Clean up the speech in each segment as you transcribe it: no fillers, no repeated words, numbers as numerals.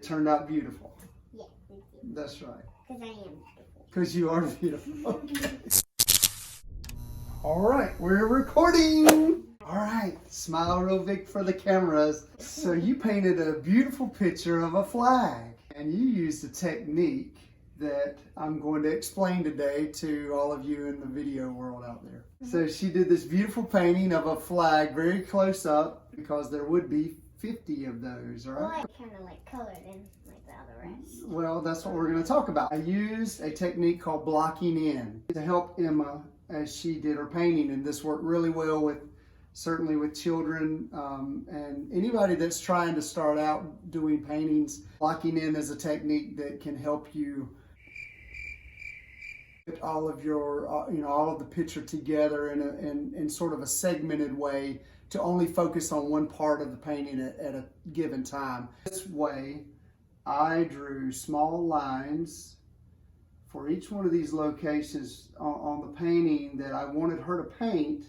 turned out beautiful. Yeah, thank you. That's right. Because I am beautiful. Because you are beautiful. All right, we're recording. All right, smile real big for the cameras. So you painted a beautiful picture of a flag, and you used a technique that I'm going to explain today to all of you in the video world out there. So she did this beautiful painting of a flag very close up because there would be 50 of those, right? Well, I kind of like colored in like the other rest. Well, that's what we're going to talk about. I used a technique called blocking in to help Emma as she did her painting, and this worked really well with certainly with children and anybody that's trying to start out doing paintings. Blocking in is a technique that can help you put all of your all of the picture together in sort of a segmented way to only focus on one part of the painting at a given time. This way I drew small lines for each one of these locations on the painting that I wanted her to paint,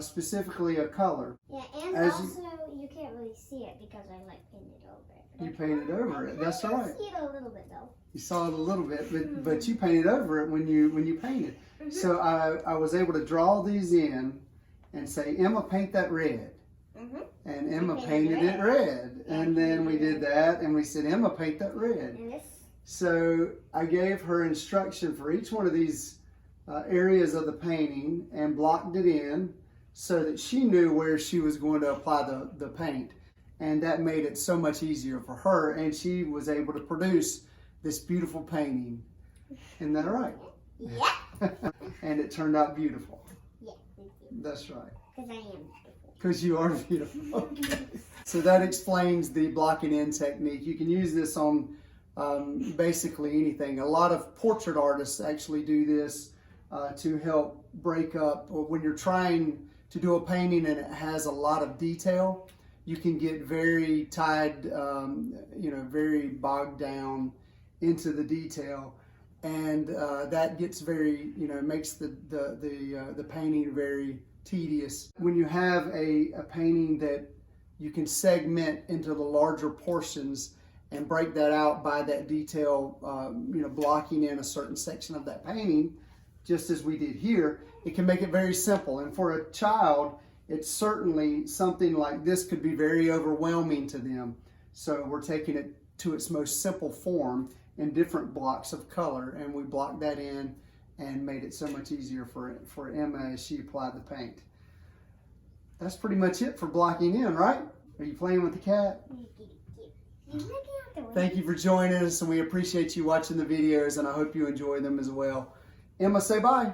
specifically a color. Yeah, and also you can't really see it because I like painted over it. You painted over it, that's right. I see it a little bit though. You saw it a little bit, but you painted over it when you painted. So I was able to draw these in and say, Emma, paint that red. And Emma painted it red. And then we did that and we said, Emma, paint that red. So I gave her instruction for each one of these areas of the painting and blocked it in so that she knew where she was going to apply the paint. And that made it so much easier for her, and she was able to produce this beautiful painting. Isn't that right? Yeah. And it turned out beautiful. Yeah, thank you. That's right. Because I am beautiful. Because you are beautiful. So that explains the blocking in technique. You can use this on basically anything. A lot of portrait artists actually do this to help break up, or when you're trying to do a painting and it has a lot of detail, you can get very tied, very bogged down into the detail, and that gets very, makes the painting very tedious. When you have a painting that you can segment into the larger portions and break that out by that detail, blocking in a certain section of that painting, just as we did here, it can make it very simple. And for a child, it's certainly something like this could be very overwhelming to them. So we're taking it to its most simple form in different blocks of color, and we blocked that in and made it so much easier for Emma as she applied the paint. That's pretty much it for blocking in, right? Are you playing with the cat? Thank you for joining us, and we appreciate you watching the videos, and I hope you enjoy them as well. Emma, say bye.